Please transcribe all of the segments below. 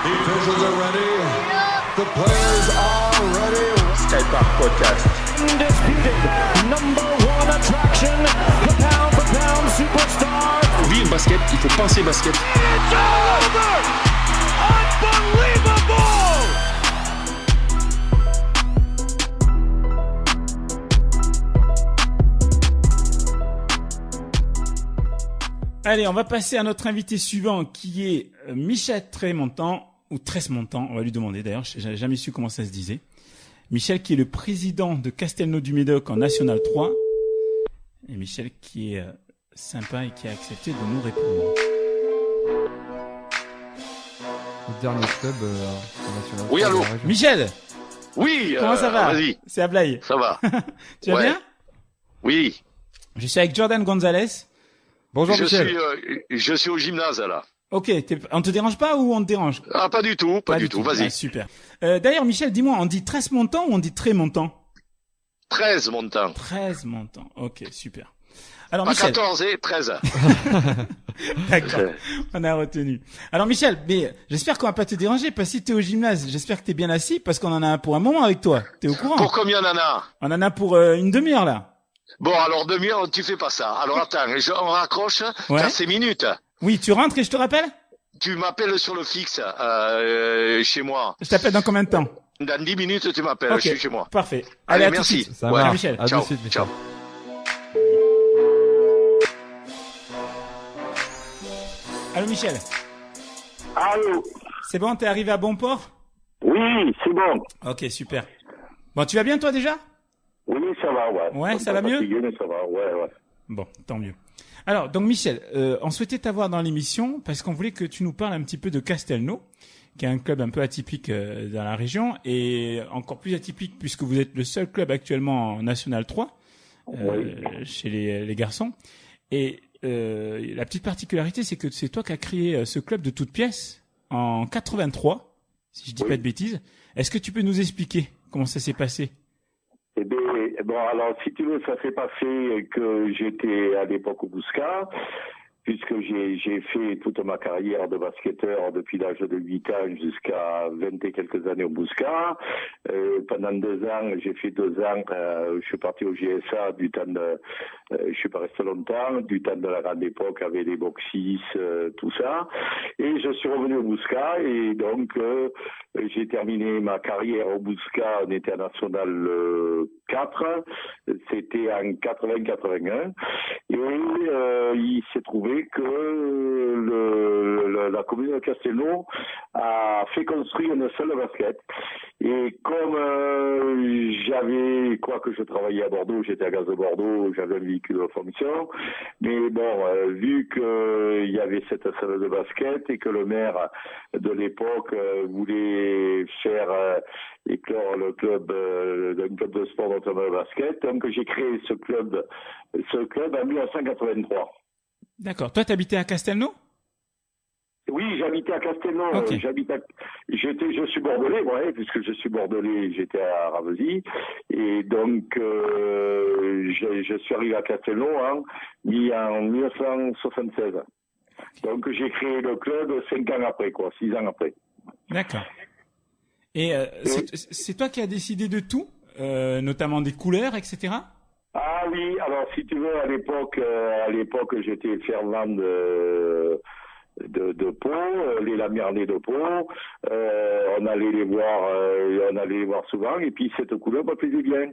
officials are ready. The players are ready. Skypark Podcast. Undisputed number one attraction, the pound for pound superstar. Pour vivre basket, il faut penser basket. It's over! Unbelievable! Allez, on va passer à notre invité suivant qui est Michel Trémontant, ou Tresmontant, on va lui demander d'ailleurs, j'ai jamais su comment ça se disait. Michel qui est le président de Castelnau du Médoc en National 3. Et Michel qui est sympa et qui a accepté de nous répondre. Le dernier club en National 3. Oui, allô Michel, Oui, comment ça va? Vas-y, C'est Ablaye. ça va. Tu vas Ouais. bien? Oui, Je suis avec Jordan Gonzalez. Bonjour je Michel. je suis au gymnase là. Ok, on te dérange pas ou on te dérange? Ah, pas du tout, pas du tout, vas-y. Ah, super. D'ailleurs, Michel, dis-moi, on dit Tresmontant ou on dit Trémontant? 13 mon temps. Tresmontant. Ok, super. Alors Pas Michel, 14 et 13. d'accord, on a retenu. Alors Michel, mais j'espère qu'on va pas te déranger parce que si t'es au gymnase, j'espère que t'es bien assis parce qu'on en a pour un moment avec toi. T'es au courant? Pour combien on en a? On en a pour une demi-heure là. Bon, alors demi-heure, tu fais pas ça. Alors attends, on raccroche, Ouais. car c'est minutes. Oui, tu rentres et je te rappelle? Tu m'appelles sur le fixe chez moi. Je t'appelle dans combien de temps? Dans 10 minutes, tu m'appelles, Ok, je suis chez moi. parfait. Allez, à tout de merci. suite. Ça Ouais. marche. Michel. À tout Ciao, de suite Michel. ciao. Allô Michel, Allô? c'est bon, t'es arrivé à bon port? Oui, c'est bon. Ok, super. Bon, tu vas bien toi déjà? Oui, ça va, ouais. Ouais, ça va mieux? Fatigué, mais ça va, ouais. Bon, tant mieux. Alors, donc Michel, on souhaitait t'avoir dans l'émission parce qu'on voulait que tu nous parles un petit peu de Castelnau, qui est un club un peu atypique dans la région et encore plus atypique puisque vous êtes le seul club actuellement en National 3 chez les garçons. Et la petite particularité, c'est que c'est toi qui as créé ce club de toutes pièces en 83, si je dis pas de bêtises. Est-ce que tu peux nous expliquer comment ça s'est passé? Eh bien, bon, alors, si tu veux, ça s'est passé que j'étais à l'époque au Bouscat, puisque j'ai fait toute ma carrière de basketteur depuis l'âge de 8 ans jusqu'à 20 et quelques années au Bouscat. Pendant 2 ans, j'ai fait 2 ans, je suis parti au GSA du temps de, je suis pas resté longtemps, du temps de la grande époque avec les boxis, tout ça. Et je suis revenu au Bouscat et donc, j'ai terminé ma carrière au Bouscat en international 4. C'était en 80-81. Et il s'est trouvé que la commune de Castelnau a fait construire une salle de basket. Et comme quoique je travaillais à Bordeaux, j'étais à Gaz de Bordeaux, j'avais un véhicule de fonction, mais bon, vu qu'il y avait cette salle de basket et que le maire de l'époque voulait faire éclore le club d'un club de sport notamment le basket, donc j'ai créé ce club en 1983. D'accord. Toi, t'habitais à Castelnau? Oui, j'habitais à Castelnau. Ok. Je suis bordelais, ouais, puisque je suis bordelais, j'étais à Ravesy, et donc je suis arrivé à Castelnau en 1976. Donc j'ai créé le club 5 ans après, 6 ans après. D'accord. Et c'est toi qui as décidé de tout, notamment des couleurs, etc. Ah oui, alors si tu veux, à l'époque j'étais fervent de Pau, les Lamernais de Pau, on allait les voir souvent, et puis cette couleur me plaisait bien.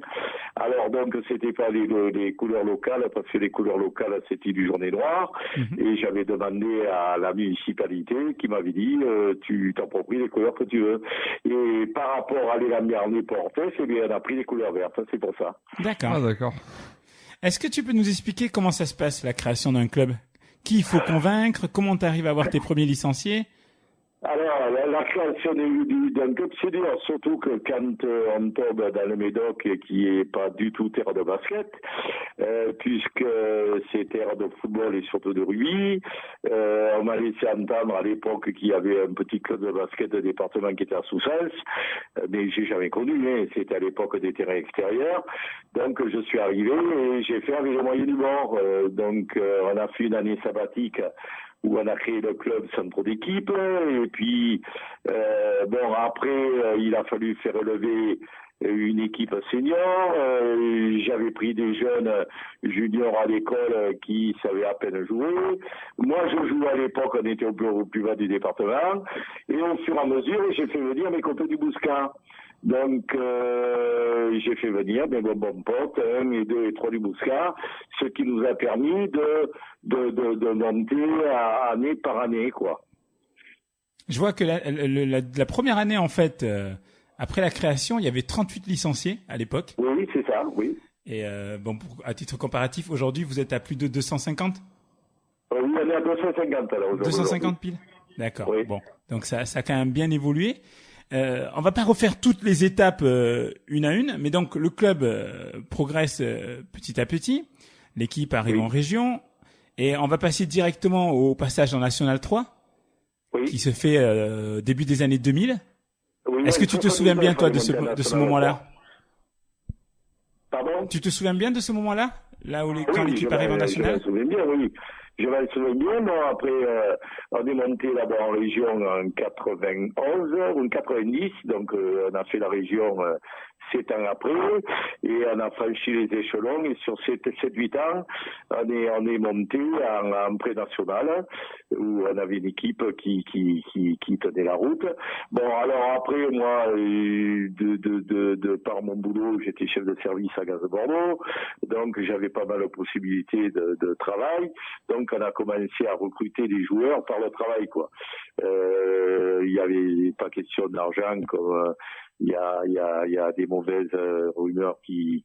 Alors donc c'était pas les couleurs locales, parce que les couleurs locales c'était du jaune et noir, et j'avais demandé à la municipalité qui m'avait dit tu t'appropries les couleurs que tu veux. Et par rapport à les Lamernais portaient, c'est bien, on a pris les couleurs vertes, c'est pour ça. D'accord. Ah d'accord. Est-ce que tu peux nous expliquer comment ça se passe, la création d'un club? Qui il faut convaincre? Comment tu arrives à avoir tes premiers licenciés? Alors, la création d'un club, c'est dur, surtout que quand on tombe dans le Médoc, qui est pas du tout terre de basket, puisque c'est terre de football et surtout de rugby, on m'a laissé entendre à l'époque qu'il y avait un petit club de basket de département qui était à Soussens, mais j'ai jamais connu, mais c'était à l'époque des terrains extérieurs. Donc, je suis arrivé et j'ai fait avec les moyens du bord. Donc, on a fait une année sabbatique où on a créé le club centre d'équipe. Et puis, après, il a fallu faire relever une équipe senior. J'avais pris des jeunes juniors à l'école qui savaient à peine jouer. Moi, je jouais à l'époque, on était au plus bas du département. Et au fur et à mesure, j'ai fait venir mes copains du Bouscat. Donc, j'ai fait venir mes bons potes, 1 et 2 et 3 du Bouscat, ce qui nous a permis de monter année par année, quoi. Je vois que la première année, en fait, après la création, il y avait 38 licenciés à l'époque. Oui, c'est ça, oui. Et à titre comparatif, aujourd'hui, vous êtes à plus de 250 ? Oui, on est à 250 alors. 250 piles ? D'accord. Oui. Bon, donc ça a quand même bien évolué. On va pas refaire toutes les étapes une à une, mais donc le club progresse petit à petit. L'équipe arrive en région et on va passer directement au passage en National 3, qui se fait début des années 2000. Oui, est-ce que tu te souviens bien, toi, de ce moment-là ? Pardon ? Tu te souviens bien de ce moment-là ? Quand l'équipe arrive en National ? Je me souviens bien, oui. Je me souviens bien. Bon, après, on est monté là-bas en région en 91 ou 90. Donc, on a fait la région 7 ans après. Et on a franchi les échelons. Et sur 7-8 ans, on est monté en pré-national, où on avait une équipe qui tenait la route. Bon, alors après, moi, de par mon boulot, j'étais chef de service à Gaz de Bordeaux. Donc, j'avais pas mal de possibilités de travail. Donc, on a commencé à recruter des joueurs par le travail, quoi. Il y avait pas question d'argent, comme il y a des mauvaises rumeurs qui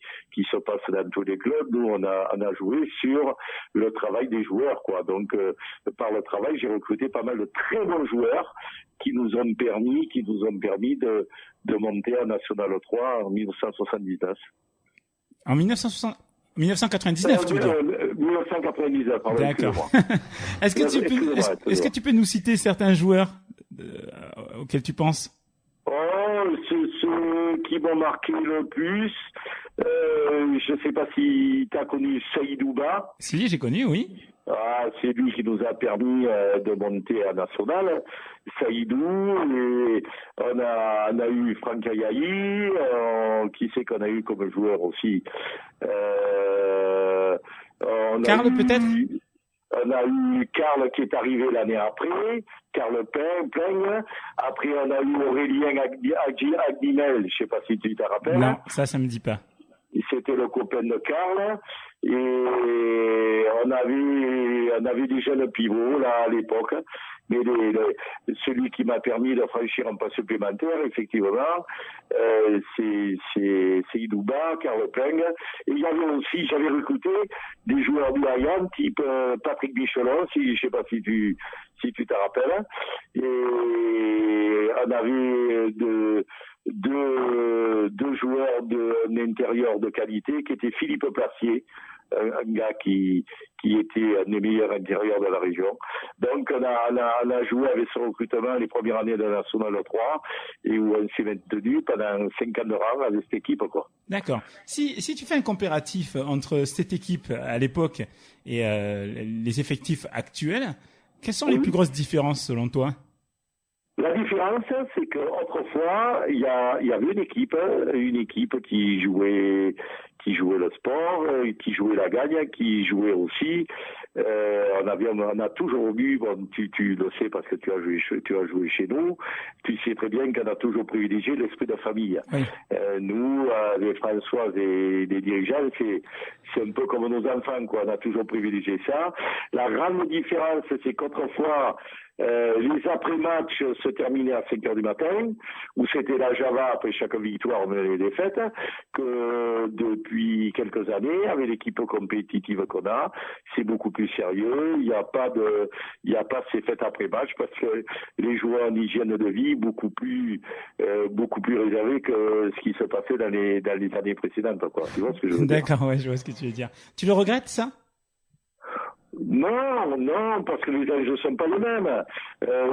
se passent dans tous les clubs. Nous, on a joué sur le travail des joueurs, quoi. Donc, par le travail, j'ai recruté pas mal de très bons joueurs qui nous ont permis de monter en National 3 en 1979. En 1999, tu veux dire ? 1999, pardon. D'accord. Est-ce que tu peux nous citer certains joueurs auxquels tu penses ? Ceux qui m'ont marqué le plus, je ne sais pas si tu as connu Saïdouba. Si, j'ai connu, oui. C'est lui qui nous a permis de monter à National. Saïdou, et on a eu Franck Ayayi, qui c'est qu'on a eu comme joueur aussi. Karl, peut-être ? On a eu Karl qui est arrivé l'année après, Karl Peigne. Après, on a eu Aurélien Agdimel, je ne sais pas si tu te rappelles. Non, ça me dit pas. C'était le copain de Karl. Et on avait des jeunes pivots, là, à l'époque. Mais celui qui m'a permis de franchir un pas supplémentaire, effectivement, c'est Idouba, Karl Peng. Et j'avais recruté des joueurs du Hayan, type Patrick Bichelon, je sais pas si tu te rappelles. Et on avait deux joueurs d'intérieur de qualité, qui étaient Philippe Placier, un gars qui était un des meilleurs intérieurs de la région. Donc on a joué avec ce recrutement les premières années de la National 3 et où on s'est maintenu pendant 5 ans de rang avec cette équipe, quoi. D'accord. Si tu fais un comparatif entre cette équipe à l'époque et les effectifs actuels, quelles sont les plus grosses différences selon toi ? La différence, c'est qu'autrefois, il y avait une équipe qui jouait le sport, qui jouait la gagne, qui jouait aussi. On a toujours eu, bon, tu le sais parce que tu as joué chez nous, tu sais très bien qu'on a toujours privilégié l'esprit de famille. Oui. Nous, les François et les dirigeants, c'est un peu comme nos enfants, quoi. On a toujours privilégié ça. La grande différence, c'est qu'autrefois, les après-matchs se terminaient à 5 heures du matin, où c'était la Java après chaque victoire, on menait les défaites, que depuis quelques années, avec l'équipe compétitive qu'on a, c'est beaucoup plus sérieux. Il n'y a pas ces fêtes après-match parce que les joueurs ont une hygiène de vie beaucoup plus réservée que ce qui se passait dans les années précédentes, quoi. Tu vois ce que je veux dire ? D'accord, ouais, je vois ce que tu veux dire. Tu le regrettes, ça ? Non, parce que les enjeux ne sont pas les mêmes.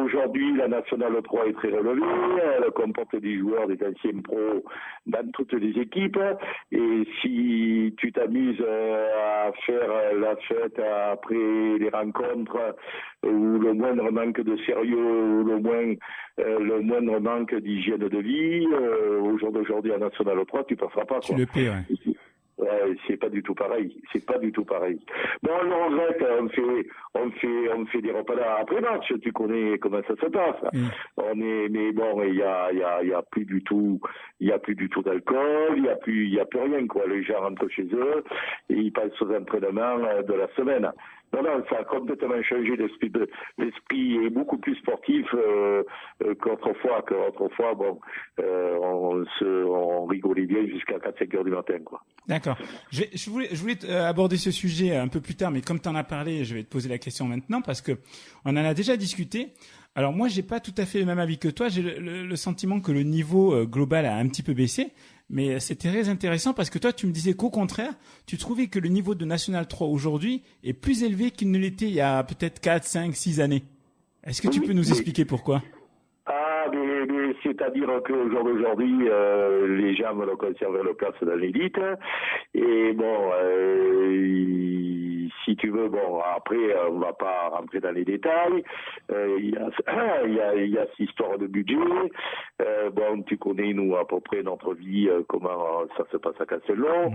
Aujourd'hui, la Nationale 3 est très relevée, elle comporte des joueurs, des anciens pros dans toutes les équipes, et si tu t'amuses à faire la fête après les rencontres, ou le moindre manque de sérieux, ou le moindre manque d'hygiène de vie, au jour d'aujourd'hui à Nationale 3, tu passeras pas, quoi. Tu le paies, ouais. C'est pas du tout pareil. Bon, on le regrette, on fait des repas là après match. Tu connais comment ça se passe. Mais bon, il y a plus du tout d'alcool, il y a plus rien, quoi. Les gens rentrent chez eux et ils passent aux entraînements de la semaine. Non, ça a complètement changé. L'esprit est beaucoup plus sportif qu'autrefois. Bon, on rigolait bien jusqu'à 4-5 heures du matin, quoi. D'accord. Je voulais aborder ce sujet un peu plus tard, mais comme tu en as parlé, je vais te poser la question maintenant parce que on en a déjà discuté. Alors moi, j'ai pas tout à fait le même avis que toi. J'ai le sentiment que le niveau global a un petit peu baissé. Mais c'était très intéressant parce que toi, tu me disais qu'au contraire, tu trouvais que le niveau de National 3 aujourd'hui est plus élevé qu'il ne l'était il y a peut-être 4, 5, 6 années. Est-ce que tu peux nous expliquer pourquoi? Mais c'est-à-dire qu'au jour d'aujourd'hui, les gens veulent conserver leur place dans l'élite. Et bon, si tu veux, bon, après, on va pas rentrer dans les détails. Il y a cette histoire de budget. Bon, tu connais, nous, à peu près notre vie, comment ça se passe à Castelnau.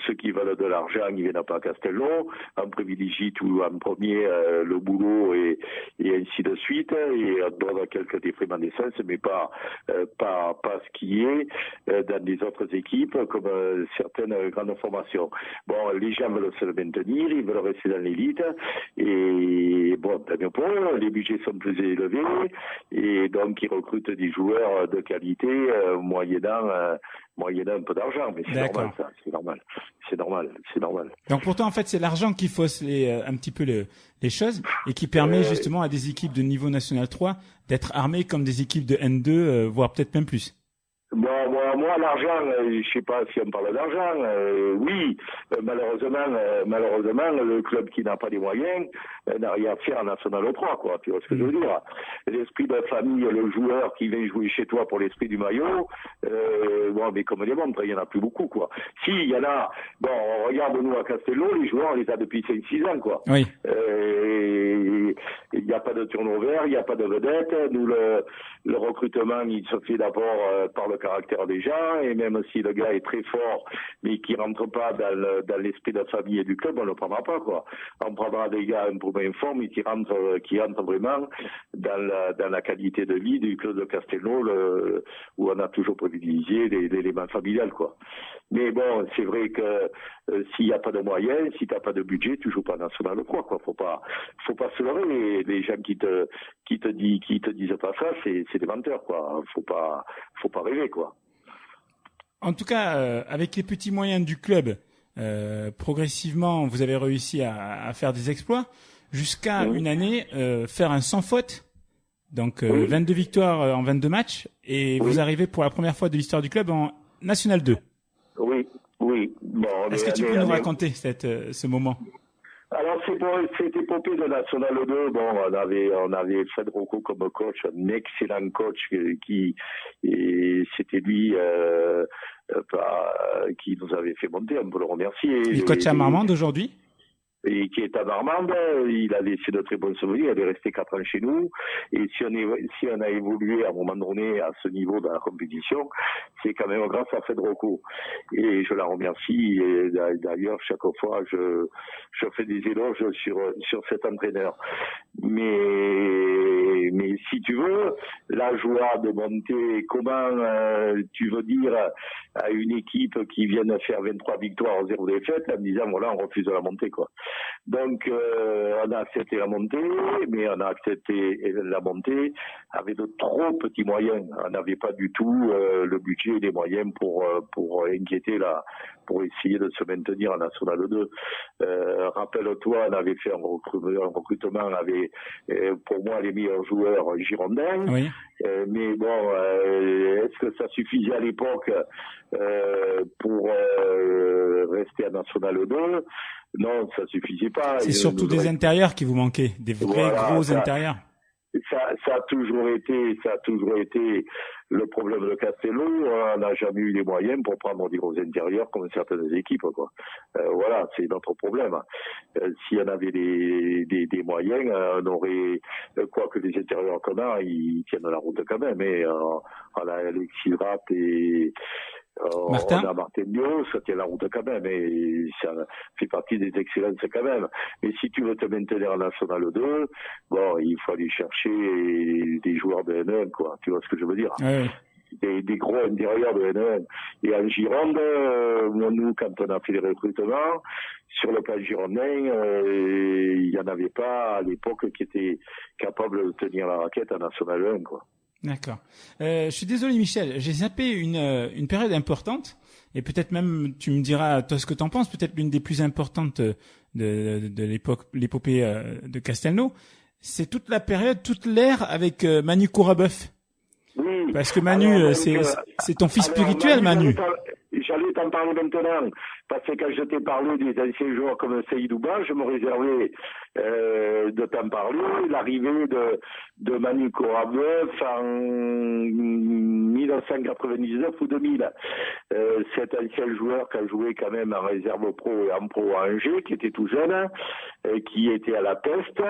Ceux qui veulent de l'argent, ils viennent pas à Castelnau. On privilégie tout en premier le boulot et ainsi de suite. Et on donne quelques défraiements d'essence, mais pas ce qui est dans les autres équipes, comme certaines grandes formations. Bon, les gens veulent se maintenir, ils veulent rester dans l'élite, et bon, tant mieux pour eux, les budgets sont plus élevés, et donc ils recrutent des joueurs de qualité, moyennant un peu d'argent, mais c'est normal, ça, c'est normal. Donc pourtant, en fait, c'est l'argent qui fausse un petit peu les choses et qui permet justement à des équipes de niveau national 3 d'être armées comme des équipes de N2, voire peut-être même plus. Bon, moi, l'argent, je sais pas si on parle d'argent. Oui, malheureusement, le club qui n'a pas les moyens n'a rien à faire en National 3, quoi. Tu vois ce que je veux dire? L'esprit de famille, le joueur qui vient jouer chez toi pour l'esprit du maillot, bon, mais comme les montres, il y en a plus beaucoup, quoi. Si, il y en a. Bon, regarde-nous à Castelnau, les joueurs, on les a depuis 5-6 ans, quoi. Oui. Il n'y a pas de turnover, il n'y a pas de vedette. Nous, le recrutement, il se fait d'abord par le caractère des gens, et même si le gars est très fort, mais qui rentre pas dans l'esprit de la famille et du club, on le prendra pas, quoi. On prendra des gars un peu moins forts, mais qui rentrent vraiment dans la qualité de vie du club de Castelnau, où on a toujours privilégié l'élément familial, quoi. Mais bon, c'est vrai que s'il n'y a pas de moyens, si t'as pas de budget, tu joues pas national 3, quoi. Faut pas se leurrer. Les gens qui te disent pas ça, c'est des menteurs, quoi. Faut pas rêver, quoi. En tout cas, avec les petits moyens du club, progressivement, vous avez réussi à faire des exploits jusqu'à une année faire un sans faute. Donc 22 victoires en 22 matchs et vous arrivez pour la première fois de l'histoire du club en National 2. Oui. Bon, est-ce que tu peux nous raconter ce moment? Alors cette épopée de National 2, bon, on avait Fred Rocco comme coach, un excellent coach et c'était lui qui nous avait fait monter, on peut le remercier. Il coach à Marmande aujourd'hui? Et qui est à Marmande, il a laissé de très bons souvenirs, il est resté 4 ans chez nous, et si on a évolué à un moment donné à ce niveau de la compétition, c'est quand même grâce à Fred Rocco. Et je la remercie, et d'ailleurs, chaque fois, je fais des éloges sur cet entraîneur. Mais si tu veux, la joie de monter, comment tu veux dire à une équipe qui vient de faire 23 victoires, 0 défaites, en me disant, voilà, on refuse la montée, quoi. Donc, on a accepté la montée, mais on a accepté la montée avec de trop petits moyens. On n'avait pas du tout le budget et les moyens pour inquiéter pour essayer de se maintenir en National 2. Rappelle-toi, on avait fait un recrutement, on avait pour moi les meilleurs joueurs girondins. Oui. Mais bon, est-ce que ça suffisait à l'époque pour rester à National 2? Non, ça suffisait pas. C'est surtout des intérieurs qui vous manquaient, des vrais gros intérieurs. Ça a toujours été le problème de Castello. On n'a jamais eu les moyens pour prendre des gros intérieurs comme certaines équipes, quoi. Voilà, c'est notre problème. Si on avait des moyens, on aurait, quoique les intérieurs qu'on a, ils tiennent la route quand même. Et on a Alexis Rapp et Martin. On a Martinho, ça tient la route quand même, et ça fait partie des excellences quand même. Mais si tu veux te maintenir en National 2, bon, il faut aller chercher des joueurs de N1, quoi. Tu vois ce que je veux dire? Ouais. Des gros intérieurs de N1. Et en Gironde, nous, quand on a fait les recrutements, sur le plan girondin, il n'y en avait pas à l'époque qui étaient capables de tenir la raquette en National 1, quoi. D'accord. Je suis désolé, Michel. J'ai zappé une période importante, et peut-être même, tu me diras toi ce que t'en penses, peut-être l'une des plus importantes de l'époque, l'épopée de Castelnau. C'est toute la période, toute l'ère avec Manu Kourabeuf. Oui. Parce que Manu, c'est ton fils spirituel, Manu. J'allais t'en parler maintenant, parce que quand je t'ai parlé des anciens joueurs comme Seydouba, je me réservais de t'en parler. L'arrivée de Manu Kourabeuf en 1999 ou 2000. Cet ancien joueur qui a joué quand même en réserve pro et en pro à Angers, qui était tout jeune, qui était à la Peste,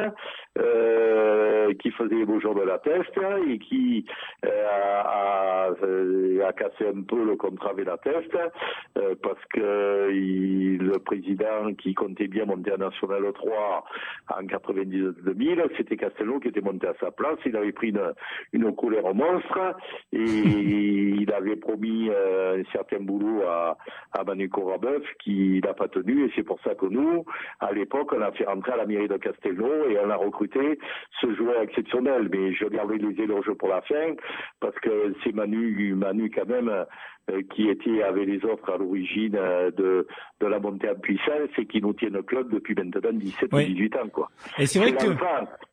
qui faisait les beaux jours de la Peste, et qui a cassé un peu le contrat avec la Peste, parce que le président qui comptait bien monter à National 3 en 99-2000, c'était Castelnau qui était monté à sa place. Il avait pris une colère monstre et il avait promis un certain boulot à Manu Kourabeuf qui n'a pas tenu, et c'est pour ça que nous, à l'époque, on a fait rentrer à la mairie de Castelnau et on a recruté ce joueur exceptionnel. Mais je gardais les éloges pour la fin, parce que c'est Manu quand même qui était avec les autres à l'origine de la montée en puissance et qui nous tient le club depuis maintenant 17 ou 18 ans, quoi. Et c'est vrai que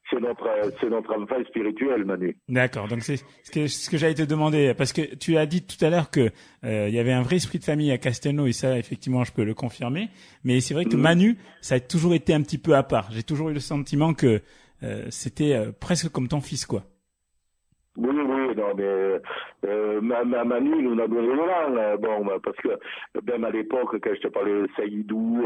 c'est notre enfant spirituel, Manu. D'accord. Donc c'est ce que j'allais te demander, parce que tu as dit tout à l'heure que il y avait un vrai esprit de famille à Castelnau, et ça effectivement je peux le confirmer. Mais c'est vrai que Manu, ça a toujours été un petit peu à part. J'ai toujours eu le sentiment que c'était presque comme ton fils, quoi. Oui, non, mais Manu nous a donné l'élan, bon, parce que même à l'époque, quand je te parlais de Saïdou,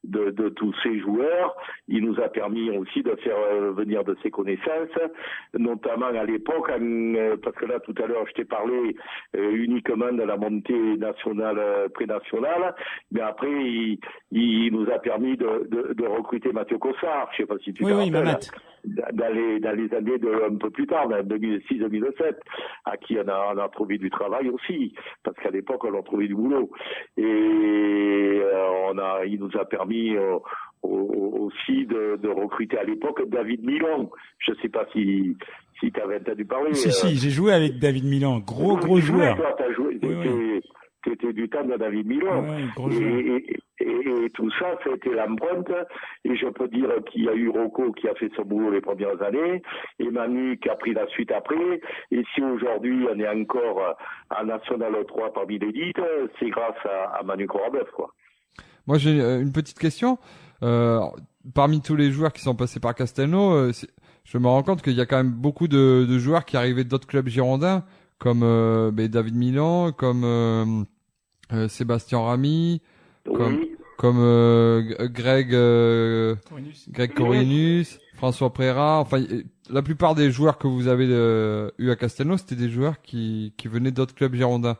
de tous ces joueurs, il nous a permis aussi de faire venir de ses connaissances, notamment à l'époque, parce que là, tout à l'heure, je t'ai parlé uniquement de la montée nationale, pré-nationale, mais après, il nous a permis de recruter Mathieu Cossard, je sais pas si tu te rappelles. Dans les années un peu plus tard, en 2006-2007, à qui on a trouvé du travail aussi, parce qu'à l'époque on a trouvé du boulot, et il nous a permis aussi de recruter à l'époque David Milon. Je sais pas si tu avais entendu parler. Si, j'ai joué avec David Milon, gros joueur. Toi, t'as joué. C'était du temps de David Milon. Et tout ça, ça a été l'empreinte. Et je peux dire qu'il y a eu Rocco qui a fait son boulot les premières années, et Manu qui a pris la suite après. Et si aujourd'hui on est encore en National 3 parmi l'élite, c'est grâce à Manu Kourabeuf, quoi. Moi, j'ai une petite question. Parmi tous les joueurs qui sont passés par Castelnau, je me rends compte qu'il y a quand même beaucoup de joueurs qui arrivaient d'autres clubs girondins, comme David Milan, comme Sébastien Ramy, comme Greg Corinus, François Préra. Enfin, la plupart des joueurs que vous avez eu à Castelnau, c'était des joueurs qui venaient d'autres clubs girondins.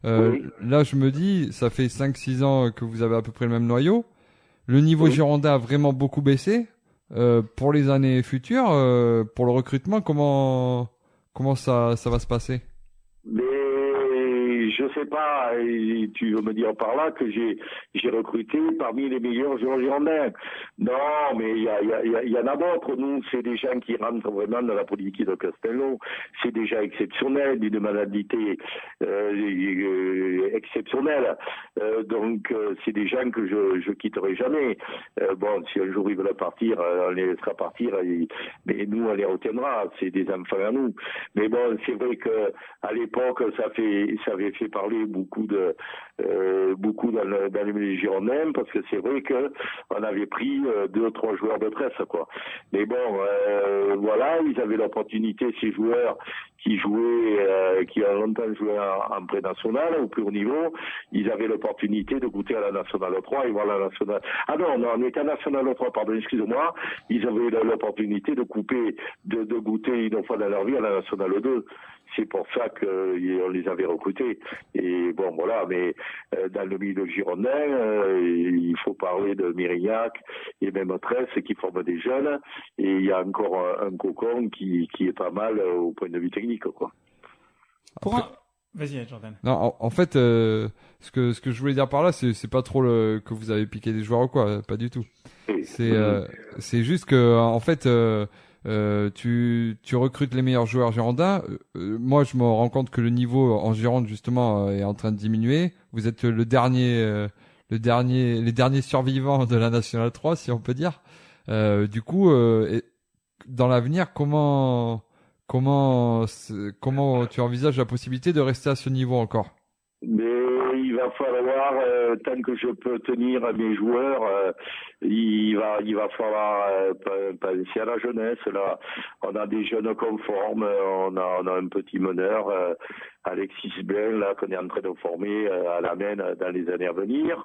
Là, je me dis, ça fait 5-6 ans que vous avez à peu près le même noyau. Le niveau girondin a vraiment beaucoup baissé. Pour les années futures, pour le recrutement, comment ça va se passer? Je sais pas, et tu veux me dire par là que j'ai recruté parmi les meilleurs joueurs girondins. Non, mais il y en a d'autres. Nous, c'est des gens qui rentrent vraiment dans la politique de Castelnau. C'est déjà exceptionnel, d'une maladité exceptionnelle. Donc, c'est des gens que je quitterai jamais. Bon, si un jour ils veulent partir, on les laissera partir, mais nous, on les retiendra. C'est des enfants à nous. Mais bon, c'est vrai que à l'époque, ça avait fait parlé beaucoup dans le milieu girondin, parce que c'est vrai que on avait pris 2 ou 3 joueurs de presse, quoi. Mais bon, voilà, ils avaient l'opportunité, ces joueurs qui jouaient, qui ont longtemps joué en pré-national, au plus haut niveau, ils avaient l'opportunité de goûter à la Nationale 3 et voir la Nationale... Ah non, on était à Nationale 3, pardon, excusez-moi, ils avaient l'opportunité de goûter une fois dans leur vie à la Nationale 2. C'est pour ça qu'on les avait recrutés. Et bon, voilà, mais dans le milieu girondin, il faut parler de Mérignac et même 13 qui forment des jeunes. Et il y a encore un cocon qui est pas mal au point de vue technique, quoi. Vas-y, Jordan. Non, en fait, ce que je voulais dire par là, c'est pas trop que vous avez piqué des joueurs ou quoi, pas du tout. C'est juste que, en fait, tu recrutes les meilleurs joueurs girondins. Moi, je me rends compte que le niveau en Gironde, justement, est en train de diminuer. Vous êtes les derniers survivants de la Nationale 3, si on peut dire. Du coup, dans l'avenir, comment tu envisages la possibilité de rester à ce niveau encore? Mais il va falloir, tant que je peux tenir mes joueurs, il va falloir penser à la jeunesse. Là, on a des jeunes conformes, on a un petit meneur, Alexis Blain, là, qu'on est en train de former à la main dans les années à venir.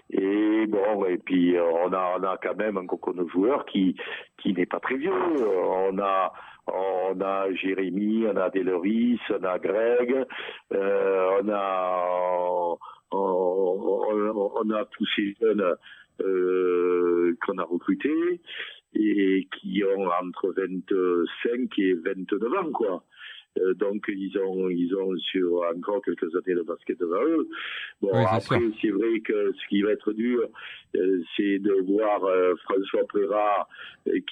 Et bon, et puis on a quand même un cocon de joueurs qui n'est pas très vieux. On a Jérémy, on a Deloris, on a Greg, on a tous ces jeunes qu'on a recrutés et qui ont entre 25 et 29 ans, quoi. Donc ils ont sur encore quelques années de basket devant eux. Bon, oui, après c'est vrai que ce qui va être dur, c'est de voir François Prérat,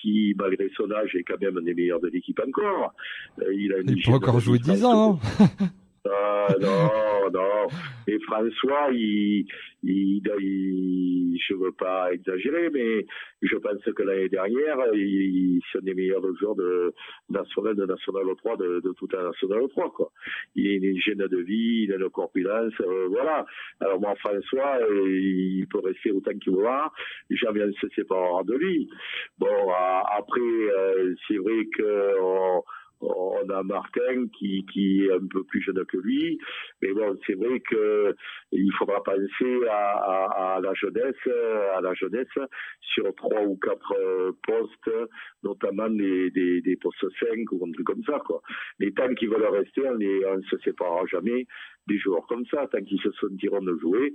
qui malgré son âge est quand même un des meilleurs de l'équipe encore. Il peut encore jouer 10 ans, non? Non. Et François, je veux pas exagérer, mais je pense que l'année dernière, c'est un des meilleurs joueurs de National 3, de toute la National 3, quoi. Il est une hygiène de vie, il a une corpulence, voilà. Alors moi, François, il peut rester autant qu'il voudra, jamais on se séparera de lui. Bon, après, c'est vrai que on a Martin qui est un peu plus jeune que lui, mais bon, c'est vrai que il faudra penser à la jeunesse sur 3 ou 4 postes, notamment des postes 5 ou un truc comme ça, quoi. Mais tant qu'ils veulent rester, on ne se séparera jamais des joueurs comme ça, tant qu'ils se sentiront de jouer,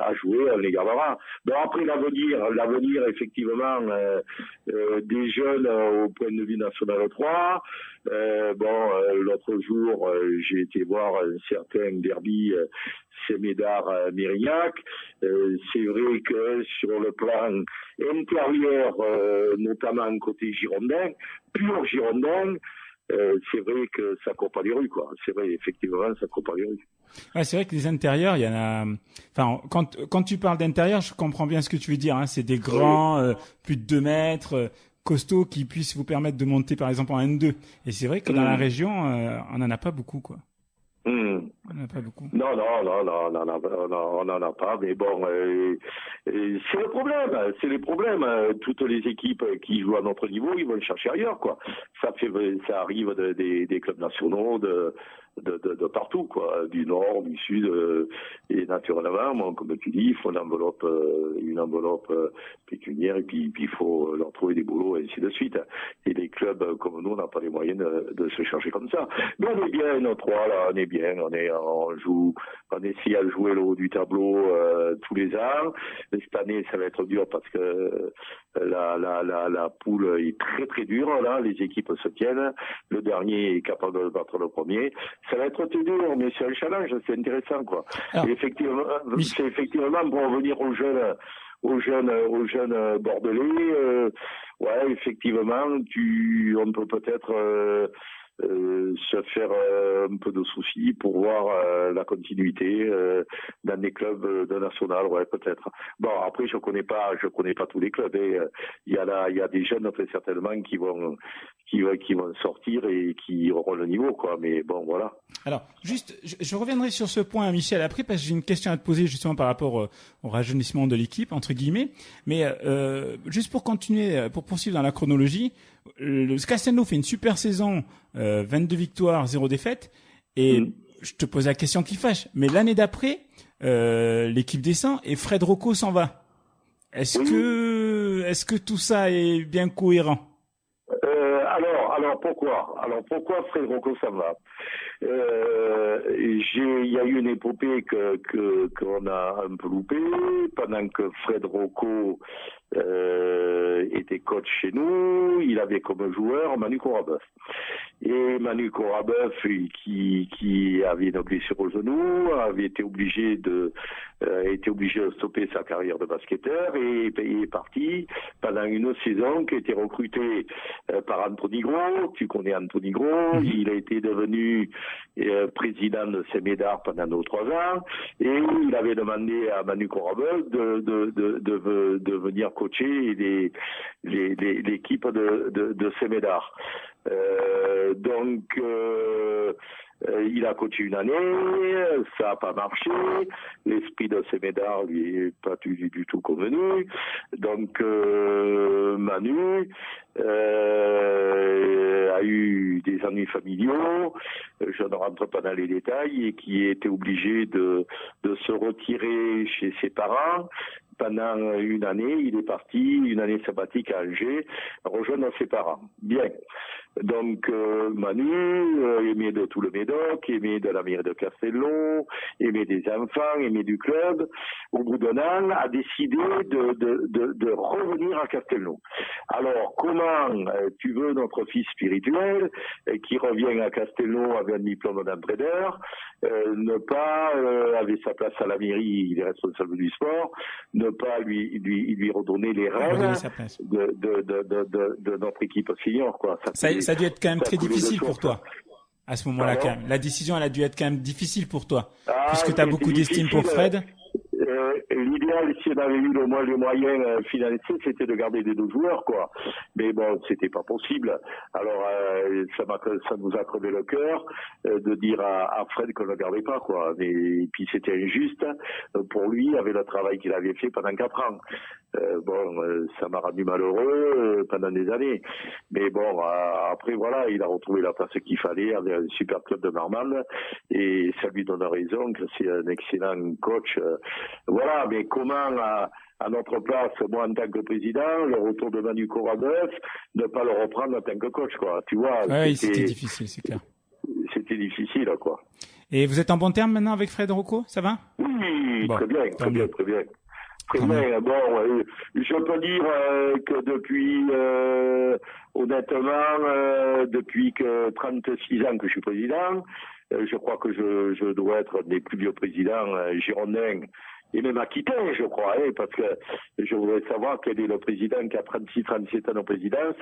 à jouer, on les gardera. Bon, après l'avenir, effectivement, des jeunes au point de vue National 3. L'autre jour, j'ai été voir un certain derby Sémédard-Mérignac. C'est vrai que sur le plan intérieur, notamment côté girondin, pur girondin, c'est vrai que ça court pas les rues, quoi. C'est vrai, effectivement, ça court pas les rues. Ouais, c'est vrai que les intérieurs, il y en a. Enfin, quand tu parles d'intérieur, je comprends bien ce que tu veux dire. Hein. C'est des grands, plus de 2 mètres, costauds, qui puissent vous permettre de monter, par exemple, en N2. Et c'est vrai que dans la région, on en a pas beaucoup, quoi. On n'en a pas beaucoup. Non, on n'en a pas, mais bon, c'est le problème, c'est les problèmes. Toutes les équipes qui jouent à notre niveau, ils vont le chercher ailleurs, quoi. Ça arrive des clubs nationaux, de partout, quoi, du nord, du sud, et naturellement, comme tu dis, il faut une enveloppe pécuniaire, et puis il faut leur trouver des boulots, et ainsi de suite. Et les clubs comme nous, on n'a pas les moyens de se chercher comme ça. Mais on est bien, nos 3, là, on est bien, on essaie à jouer le haut du tableau tous les ans. Cette année, ça va être dur parce que la poule est très très dure, là, les équipes se tiennent. Le dernier est capable de battre le premier. Ça va être très dur, mais c'est un challenge, c'est intéressant, quoi. Alors, effectivement, c'est effectivement pour revenir aux jeunes bordelais, ouais, effectivement, on peut peut-être se faire un peu de soucis pour voir la continuité dans des clubs de national, ouais, peut-être. Bon, après, je connais pas tous les clubs. Il y a des jeunes, très certainement, qui vont qui vont sortir et qui auront le niveau, quoi. Mais bon, voilà. Alors, juste, je reviendrai sur ce point, Michel, après, parce que j'ai une question à te poser justement par rapport au rajeunissement de l'équipe, entre guillemets. Mais juste pour continuer, pour poursuivre dans la chronologie, le Castelnau fait une super saison, 22 victoires, 0 défaite. Et je te pose la question qui fâche. Mais l'année d'après, l'équipe descend et Fred Rocco s'en va. Est-ce que tout ça est bien cohérent? Alors pourquoi Fred Rocco s'en va? Il y a eu une épopée qu'on a un peu loupée pendant que Fred Rocco était coach chez nous. Il avait comme joueur Manu Corabeuf. Et Manu Corabeuf, qui avait une blessure au genou, avait été obligé de stopper sa carrière de basketteur et est parti pendant une saison qui a été recrutée par Anthony Gros. Tu connais Anthony Gros. Il a été devenu président de Saint-Médard pendant 2 ou 3 ans et il avait demandé à Manu Corabeuf de venir coacher l'équipe de Saint-Médard. Il a coaché une année, ça n'a pas marché, l'esprit de Saint-Médard lui est pas du tout convenu, donc Manu a eu des ennuis familiaux, je ne rentre pas dans les détails, et qui était obligé de se retirer chez ses parents. Pendant une année, il est parti, une année sabbatique à Angers, rejoindre ses parents. Bien. Donc Manu aimait de tout le Médoc, aimait de la mairie de Castelnau, aimait des enfants, aimait du club. Au bout d'un an, a décidé de revenir à Castelnau. Alors comment tu veux notre fils spirituel qui revient à Castelnau avec un diplôme d'entraîneur, ne pas avec sa place à la mairie, il est responsable du sport, ne pas lui redonner les rênes de notre équipe senior, quoi. Ça a dû être quand même très difficile pour toi. À ce moment-là, quand même. La décision, elle a dû être quand même difficile pour toi. Puisque tu as beaucoup d'estime pour Fred. L'idéal, si on avait eu les moyens financiers, c'était de garder les 2 joueurs, quoi. Mais bon, c'était pas possible. Alors, ça nous a crevé le cœur de dire à Fred qu'on ne le gardait pas, quoi. Et puis c'était injuste pour lui, avec le travail qu'il avait fait pendant 4 ans. Ça m'a rendu malheureux pendant des années. Mais bon, après, voilà, il a retrouvé la place qu'il fallait avec un super club de Marmande. Et ça lui donne raison que c'est un excellent coach. Voilà, mais comment à notre place, moi en tant que président, le retour de Manu Corabeuf, ne pas le reprendre en tant que coach, quoi. Tu vois. Oui, c'était difficile, c'est clair. C'était difficile, quoi. Et vous êtes en bon terme maintenant avec Fred Rocco, ça va? Oui, bon, très bien. Bon, je peux dire que depuis, honnêtement, depuis que 36 ans que je suis président, je crois que je dois être un des plus vieux présidents girondins et même aquitains, je crois, parce que je voudrais savoir quel est le président qui a 36-37 ans de présidence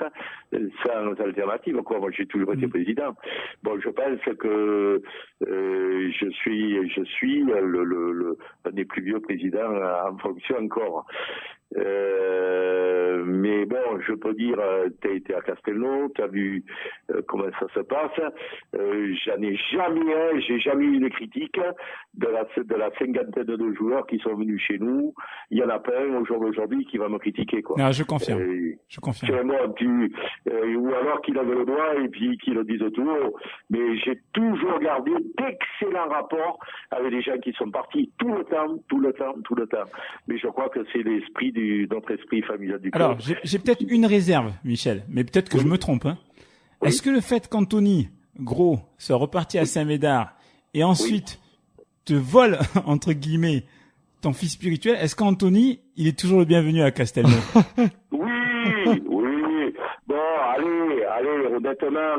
sans alternative, quoi. Moi, j'ai toujours été président. Bon, je pense que je suis un des plus vieux présidents en fonction encore. Mais bon, je peux dire, t'as été à Castelnau, t'as vu comment ça se passe. J'ai jamais eu de critique de la cinquantaine de joueurs qui sont venus chez nous. Il y en a pas un aujourd'hui qui va me critiquer, quoi. Non, je confirme. Je confirme. C'est moi, ou alors qu'il avait le droit et puis qu'il le dise tout haut. Mais j'ai toujours gardé d'excellents rapports avec les gens qui sont partis tout le temps. Mais je crois que c'est l'esprit notre esprit familial du club. Alors, j'ai peut-être une réserve, Michel, mais peut-être que je me trompe. Hein. Est-ce que le fait qu'Anthony Gros soit reparti à Saint-Médard et ensuite te vole, entre guillemets, ton fils spirituel, est-ce qu'Anthony, il est toujours le bienvenu à Castelnau? Oui. Bon, allez, honnêtement,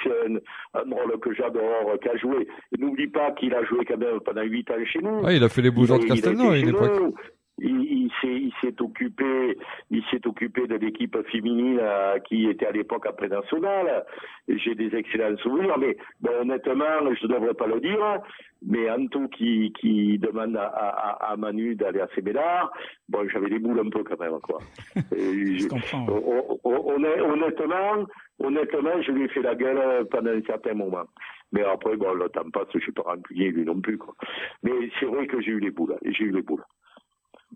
c'est un rôle que j'adore, qu'a joué. N'oublie pas qu'il a joué quand même pendant 8 ans chez nous. Ouais, il a fait les beaux jours de Castelnau à une époque. il s'est occupé de l'équipe féminine qui était à l'époque après nationale. J'ai des excellents souvenirs, mais bon, honnêtement, je ne devrais pas le dire, mais Anto qui demande à Manu d'aller à Sémédard, bon, j'avais des boules un peu quand même, quoi. Je comprends. Honnêtement, je lui ai fait la gueule pendant un certain moment. Mais après, bon, le temps passe, je suis pas rancunier, lui non plus, quoi. Mais c'est vrai que j'ai eu les boules.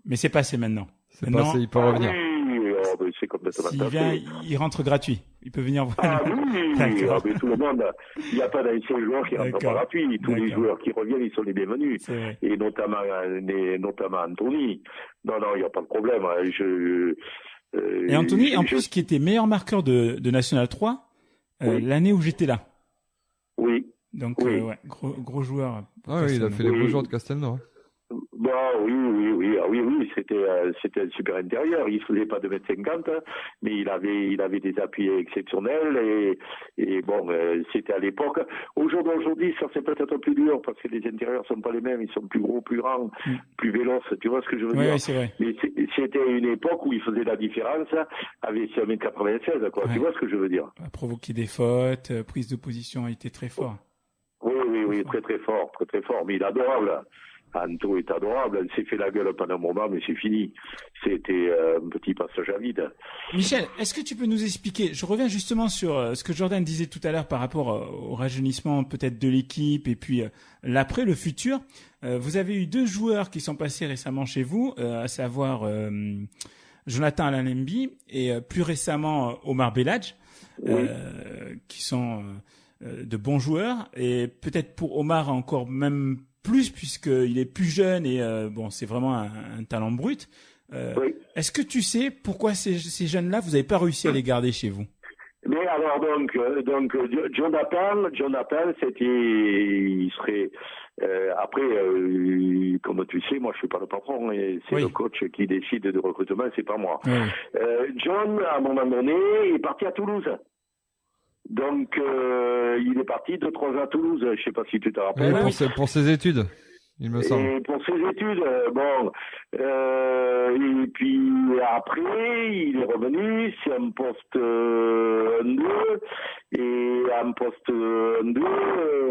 Mais c'est passé maintenant. C'est passé, il peut revenir. Oui, ben, c'est complètement S'il vient, il rentre gratuit. Il peut venir voir. Ah oui, D'accord. mais tout le monde. Il n'y a pas d'un seul joueur qui rentre pas D'accord. gratuit. Tous les D'accord. joueurs qui reviennent, ils sont les bienvenus. C'est vrai. Et notamment Anthony. Non, il n'y a pas de problème. Et Anthony, en plus, qui était meilleur marqueur de National 3, Oui. l'année où j'étais là. Oui. Donc, Oui. ouais, gros joueur. Ah oui, il a fait les Oui. beaux jours de Castelnau. Hein. Bon, oui, c'était un super intérieur. Il faisait pas 2,50 m, mais il avait des appuis exceptionnels et bon, c'était à l'époque. Aujourd'hui, ça c'est peut-être plus dur parce que les intérieurs sont pas les mêmes. Ils sont plus gros, plus grands, plus véloces. Tu vois ce que je veux dire? Oui, c'est vrai. Mais c'était une époque où il faisait la différence avec 1,96 m, quoi. Ouais. Tu vois ce que je veux dire? A provoqué des fautes, prise de position, il était très fort. Oui, très fort. Mais il est adorable. Anto est adorable. Elle s'est fait la gueule pendant un moment, mais c'est fini. C'était un petit passage à vide. Michel, est-ce que tu peux nous expliquer, je reviens justement sur ce que Jordan disait tout à l'heure par rapport au rajeunissement peut-être de l'équipe et puis l'après, le futur. Vous avez eu 2 joueurs qui sont passés récemment chez vous, à savoir Jonathan Alanembi et plus récemment Omar Belhadj, qui sont de bons joueurs. Et peut-être pour Omar encore même plus puisqu'il est plus jeune et bon, c'est vraiment un talent brut. Oui. Est-ce que tu sais pourquoi ces jeunes-là, vous n'avez pas réussi à les garder chez vous? Mais alors donc Jonathan, il serait après, comme tu sais, moi je suis pas le patron et c'est le coach qui décide de recrutement, c'est pas moi. Oui. John, à un moment donné, est parti à Toulouse. Donc il est parti 2-3 ans à Toulouse. Je sais pas si tu te rappelles. Oui, pour ses études, il me semble. Et pour ses études, et puis après, il est revenu, c'est un poste 1-2, et un poste 1-2,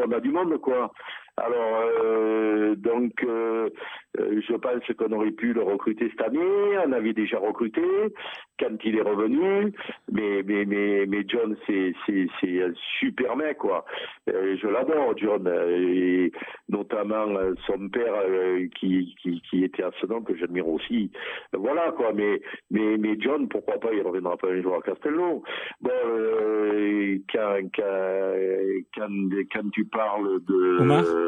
on a du monde, quoi. Alors, je pense qu'on aurait pu le recruter cette année, on avait déjà recruté quand il est revenu, mais John, c'est un super mec, quoi. Je l'adore, John, et notamment son père qui était à Sedan, que j'admire aussi. Voilà, quoi, mais John, pourquoi pas, il reviendra pas un jour à Castelnau. Bon, quand tu parles de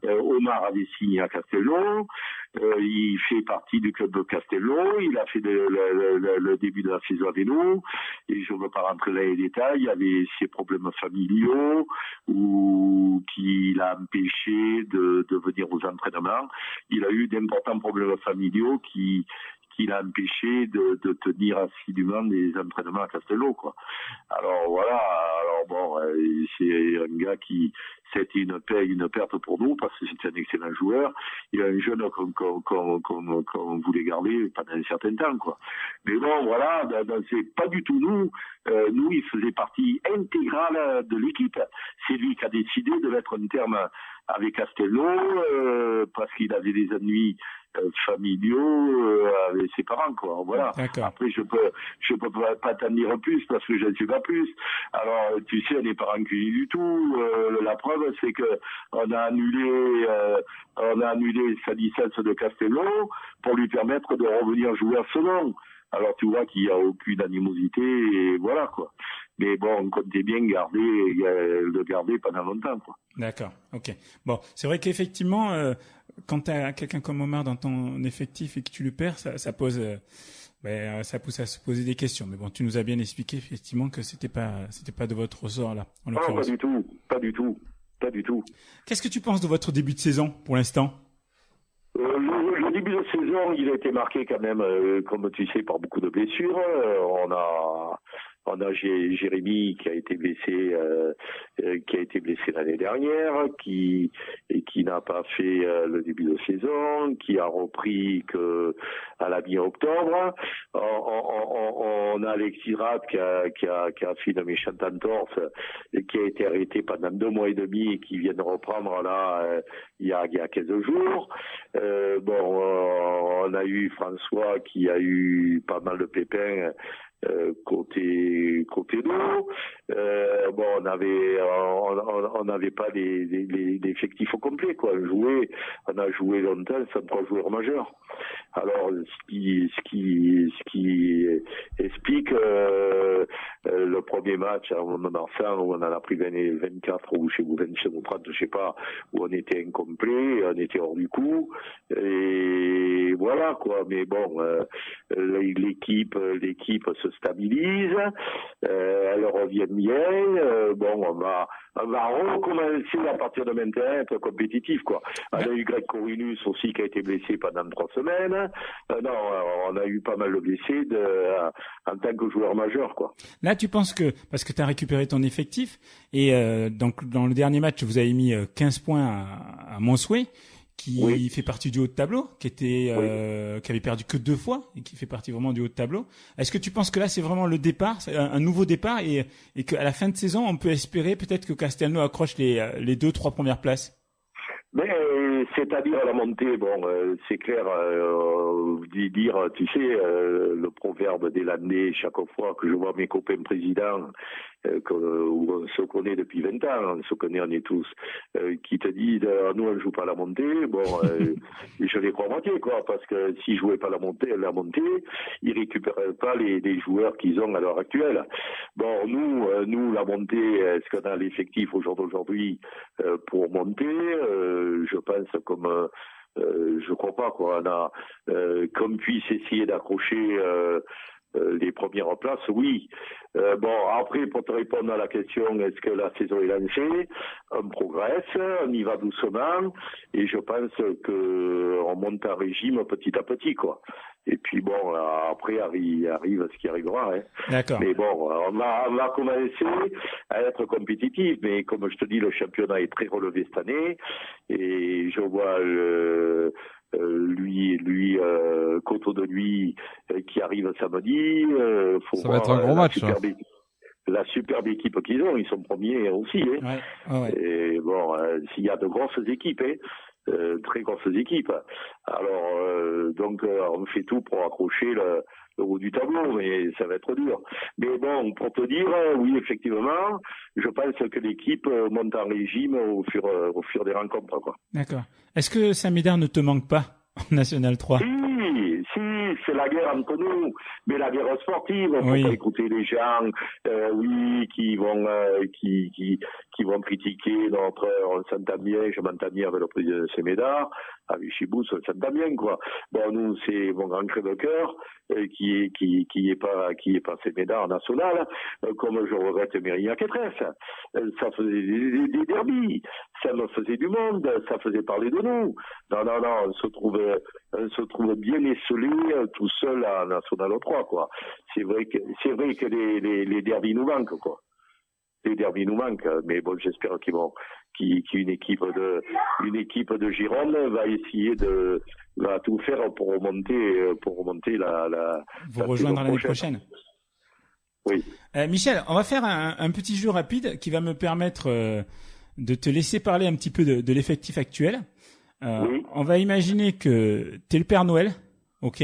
Omar avait signé à Castelnau, il fait partie du club de Castelnau, il a fait le début de la saison avec nous, et je ne veux pas rentrer dans les détails, il y avait ses problèmes familiaux ou qui l'a empêché de venir aux entraînements. Il a eu d'importants problèmes familiaux qui l'a empêché de tenir assidûment des entraînements à Castelnau, quoi. Alors voilà, c'est un gars qui, c'était une perte pour nous parce que c'était un excellent joueur. Il est un jeune qu'on voulait garder pendant un certain temps, quoi. Mais bon, voilà, c'est pas du tout nous. Nous, il faisait partie intégrale de l'équipe. C'est lui qui a décidé de mettre un terme avec Castelnau parce qu'il avait des ennuis familiaux avec ses parents, quoi. Voilà. D'accord. Après, je peux pas t'en dire plus parce que je ne sais pas plus. Alors, tu sais, on n'est pas rancunier du tout. La preuve, c'est que on a annulé sa licence de Castelnau pour lui permettre de revenir jouer à Sedan. Alors, tu vois qu'il n'y a aucune animosité et voilà, quoi. Mais bon, on comptait bien le garder pendant longtemps, quoi. D'accord, ok. Bon, c'est vrai qu'effectivement, quand tu as quelqu'un comme Omar dans ton effectif et que tu le perds, ça pousse à se poser des questions. Mais bon, tu nous as bien expliqué effectivement que c'était pas de votre ressort là. En pas du tout. Qu'est-ce que tu penses de votre début de saison pour l'instant? Le début de saison, il a été marqué quand même, comme tu sais, par beaucoup de blessures. On a Jérémy qui a été blessé l'année dernière, qui n'a pas fait le début de saison, qui a repris que à la mi-octobre. On a Alexis Rapp qui a fait une méchante entorse et qui a été arrêté pendant 2 mois et demi et qui vient de reprendre là il y a 15 jours. On a eu François qui a eu pas mal de pépins côté dos. On n'avait pas des effectifs au complet quoi. On a joué longtemps sans 3 joueurs majeurs. Alors ce qui explique le premier match à Mont-de-Marsan où on en a pris 24 ou chez vous 25 ou 30 je sais pas, où on était incomplet, on était hors du coup et voilà quoi. Mais bon, l'équipe se stabilise, elle revient bien. On va recommencer à partir de maintenant à être compétitif quoi. On a eu Greg Corvinus aussi qui a été blessé pendant 3 semaines. On a eu pas mal de blessés en tant que joueur majeur quoi. Là, tu penses que parce que tu as récupéré ton effectif et donc dans le dernier match, vous avez mis 15 points à Montsouet qui fait partie du haut de tableau, qui avait perdu que 2 fois et qui fait partie vraiment du haut de tableau. Est-ce que tu penses que là c'est vraiment le départ, un nouveau départ et qu'à la fin de saison on peut espérer peut-être que Castelnau accroche les 2-3 premières places? Mais c'est-à-dire la montée, c'est clair, dire, tu sais, le proverbe des Landais, chaque fois que je vois mes copains présidents, où on se connaît depuis 20 ans, on se connaît, on est tous, qui te disent, nous on joue pas la montée, je les crois à moitié, quoi, parce que s'ils jouaient pas la montée, ils récupéraient pas les joueurs qu'ils ont à l'heure actuelle. Bon, nous, la montée, est-ce qu'on a l'effectif au jour d'aujourd'hui pour monter? Je pense comme je crois pas quoi. On a qu'on puisse essayer d'accrocher les premières places, oui. Après, pour te répondre à la question, est-ce que la saison est lancée? On progresse, on y va doucement, et je pense que on monte un régime petit à petit, quoi. Et puis après arrive ce qui arrivera. Hein. D'accord. Mais on va commencer à être compétitif, mais comme je te dis, le championnat est très relevé cette année, et je vois Coteau de lui qui arrive samedi. Ça va être un gros match. La superbe équipe qu'ils ont, ils sont premiers aussi. Hein. Ouais. Et s'il y a de grosses équipes, très grosses équipes. Alors donc on fait tout pour accrocher le haut du tableau, mais ça va être dur. Mais pour te dire, oui, effectivement, je pense que l'équipe monte en régime au fur des rencontres, quoi. D'accord. Est-ce que Saint-Médard ne te manque pas en National 3? Si, c'est la guerre entre nous, mais la guerre sportive, on peut pas écouter les gens, qui vont critiquer on s'entend bien, je m'entends bien avec le président de Saint-Médard, avec Chibous, on s'entend bien, quoi. Nous, c'est mon grand cri de cœur, qui est pas Saint-Médard national, comme je regrette Mérignac-Étresse. Ça faisait des derbies, ça me faisait du monde, ça faisait parler de nous. Non, on se trouve bien esselé tout seul à National 3, quoi. C'est vrai que les derbies nous manquent, quoi. Les derbies nous manquent, mais j'espère qu'une équipe de Gironde va essayer va tout faire pour remonter la vous rejoindre l'année prochaine. Oui. Michel, on va faire un petit jeu rapide qui va me permettre de te laisser parler un petit peu de l'effectif actuel. Oui. On va imaginer que t'es le Père Noël, ok?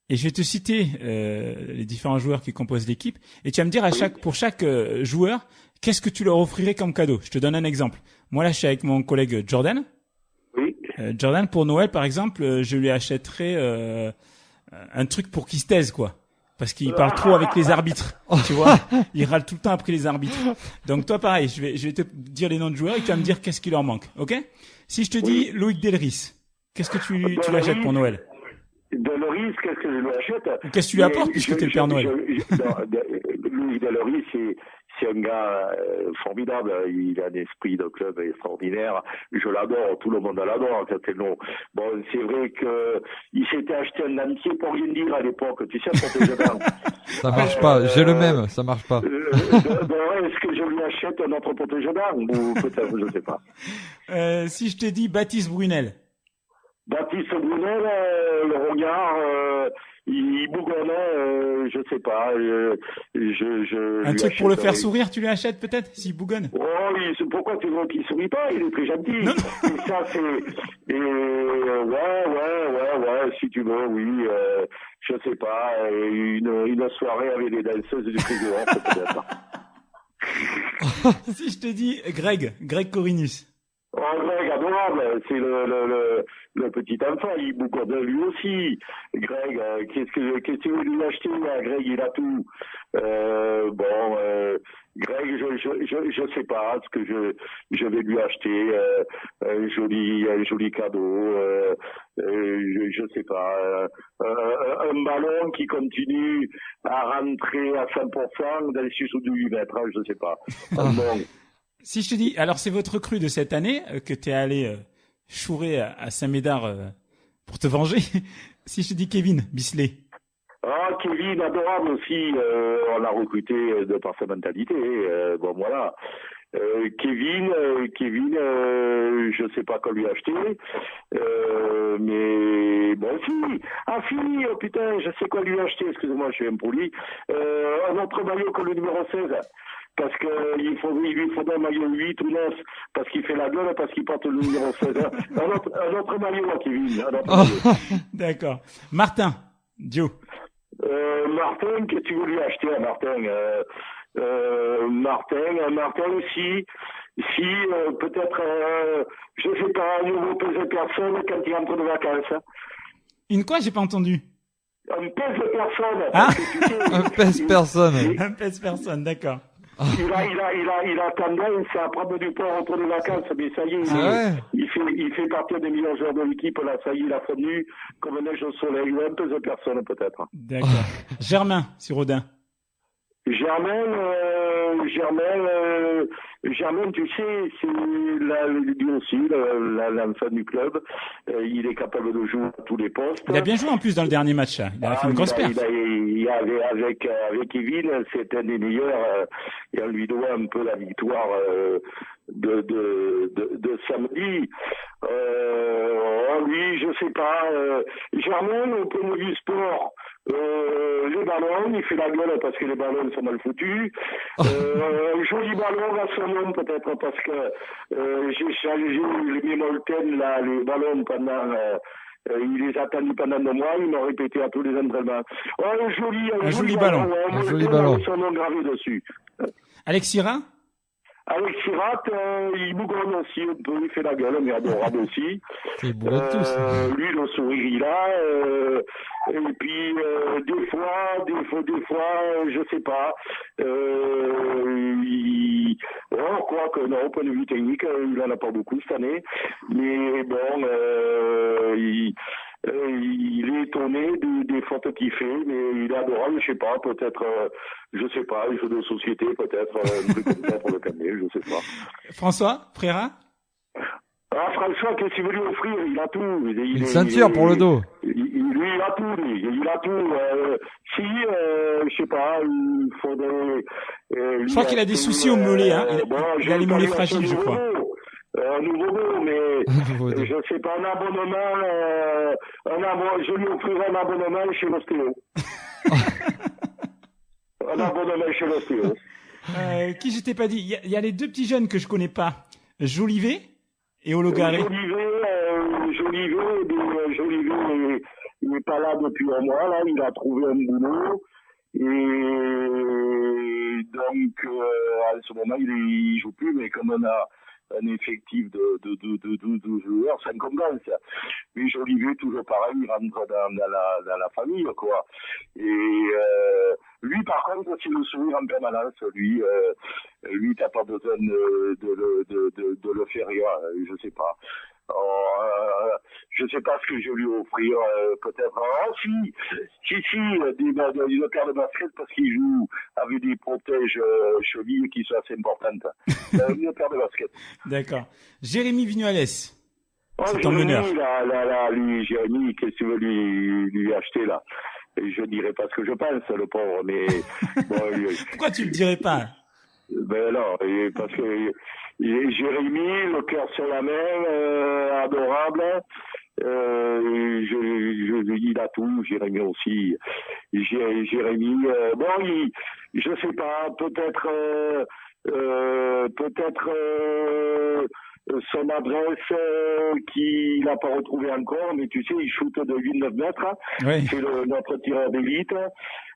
Et je vais te citer les différents joueurs qui composent l'équipe, et tu vas me dire pour chaque joueur, qu'est-ce que tu leur offrirais comme cadeau. Je te donne un exemple. Moi là, je suis avec mon collègue Jordan. Oui. Jordan, pour Noël, par exemple, je lui achèterais un truc pour qu'il se taise, quoi. Parce qu'il parle trop avec les arbitres, tu vois. Il râle tout le temps après les arbitres. Donc toi, pareil, je vais te dire les noms de joueurs et tu vas me dire qu'est-ce qui leur manque, ok? Si je te dis Loïc Delris, qu'est-ce que tu lui achètes pour Noël? Delris, qu'est-ce que je lui achète? Qu'est-ce que tu lui apportes puisque t'es le Père Noël? Loïc Delris, c'est un gars formidable. Il a un esprit de club extraordinaire. Je l'adore. Tout le monde l'adore. Castelnau. Bon, c'est vrai que il s'était acheté un amitié pour rien dire à l'époque. Tu sais, protège-dents. Ça marche pas. J'ai le même. Ça marche pas. Est-ce que je lui achète un autre protège-dents ou peut-être, je sais pas. Si je te dis Baptiste Brunel. Baptiste Brunel, le regard, il bougonnait, je sais pas. Un truc pour le faire sourire, tu lui achètes peut-être, s'il bougonne? Oh, pourquoi tu veux qu'il sourit pas? Il est très gentil. Non. Et ça, c'est... ouais, si tu veux, oui. Je sais pas, une soirée avec des danseuses du frigo, peut-être. Si je te dis Greg Corinus. Oh, Greg, adorable, c'est le petit enfant, il bougonne lui aussi. Greg, qu'est-ce que tu veux lui acheter là? Greg, il a tout. Greg, je sais pas ce que je vais lui acheter. Un joli cadeau. Je sais pas. Un ballon qui continue à rentrer à 100% dans les sous du 8 mètres, je sais pas. Bon. Si je te dis, alors c'est votre recrue de cette année que t'es allé chourer à Saint-Médard pour te venger. Si je te dis Kevin Bisley. Ah, Kevin, adorable aussi. On l'a recruté de par sa mentalité. Bon, voilà. Kevin, je sais pas quoi lui acheter. Mais bon, si, oh, putain, je sais quoi lui acheter. Excusez-moi, je suis impoli. Un autre maillot que le numéro 16. Parce que il lui faudrait un maillot 8 ou 9, parce qu'il fait la gueule, parce qu'il porte le numéro 16. Un autre maillot, Kevin. D'accord. Martin, Joe. Martin, qu'est-ce que tu veux lui acheter à Martin? Martin, si peut-être, je sais pas, un nouveau pèse personne quand il rentre de vacances. Une quoi? J'ai pas entendu. Un pèse personne. Ah, un pèse personne. Un pèse personne, d'accord. Il a tendance à prendre du poids entre les vacances, mais ça y est, il fait partie des meilleurs joueurs de l'équipe, là, ça y est, il a fondu comme neige au soleil, ou un peu de personne, peut-être. D'accord. Germain, sur Odin. Germain, tu sais, c'est lui aussi, l'enfant du club. Il est capable de jouer à tous les postes. Il a bien joué en plus dans le dernier match. Là. Il a fait une grosse perf. Avec Kevin, c'est un des meilleurs. Et on lui doit un peu la victoire de samedi. Lui, je sais pas. Germain, au point de vue sport, les ballons, il fait la gueule parce que les ballons sont mal foutus. Joli ballon à son nom peut-être parce que j'ai changé les Molten, là, les ballons pendant... il les a attendus pendant 2 mois, il m'a répété à tous les entraînements. Oh, un joli ballon. Un joli ballon. Son nom gravé dessus. Alex Sira? Avec Sirat, il bougonne aussi un peu, il fait la gueule, mais adorable aussi. Il bougonne tous. Lui, le sourire, il a. Et puis, des fois, je sais pas. On croit que non, au point de vue technique, il en a pas beaucoup cette année. Mais bon, il est étonné des fautes qu'il fait, mais il est adorable, je sais pas, peut-être, je sais pas, un jeu de société, peut-être, un truc comme ça pour le calmer, je sais pas. François Frera? Ah, François, qu'est-ce qu'il veut lui offrir? Il a tout. Une ceinture pour le dos. Lui, il a tout, lui. Il a tout. Je sais pas, il faudrait... je crois qu'il a des soucis au mollet, hein. Il a les mollets fragiles, je crois. Un nouveau dos, mais je sais pas, un abonnement, je lui offrirai un abonnement chez l'ostéo. Un abonnement chez l'ostéo. Qui je t'ai pas dit? Il y a les 2 petits jeunes que je connais pas. Jolivet et Ologaré. Jolivet, il n'est pas là depuis un mois, là, il a trouvé un boulot. Et donc, à ce moment, il joue plus, mais comme on a un effectif de 12 joueurs, c'est incombence. Mais Jolivet, toujours pareil, il rentre dans la famille, quoi. Et lui, par contre, c'est le sourire en permanence. Lui, t'as pas besoin de le faire rire, je sais pas. Je sais pas ce que je vais lui offrir, peut-être. Une paire de basket parce qu'il joue avec des protèges chevilles qui sont assez importantes. Une paire de basket. D'accord. Jérémy Vignoles. Oh, C'est ton meneur. Lui, Jérémy, qu'est-ce que tu veux lui acheter, là? Et je dirais pas ce que je pense, le pauvre, mais bon, Pourquoi tu le dirais pas? Ben non, parce que Jérémy, le cœur sur la main, adorable. Il a tout, Jérémy aussi. Jérémy, je sais pas, peut-être son adresse qu'il n'a pas retrouvé encore, mais tu sais, il shoot de 8-9 mètres. Oui. C'est notre tireur d'élite.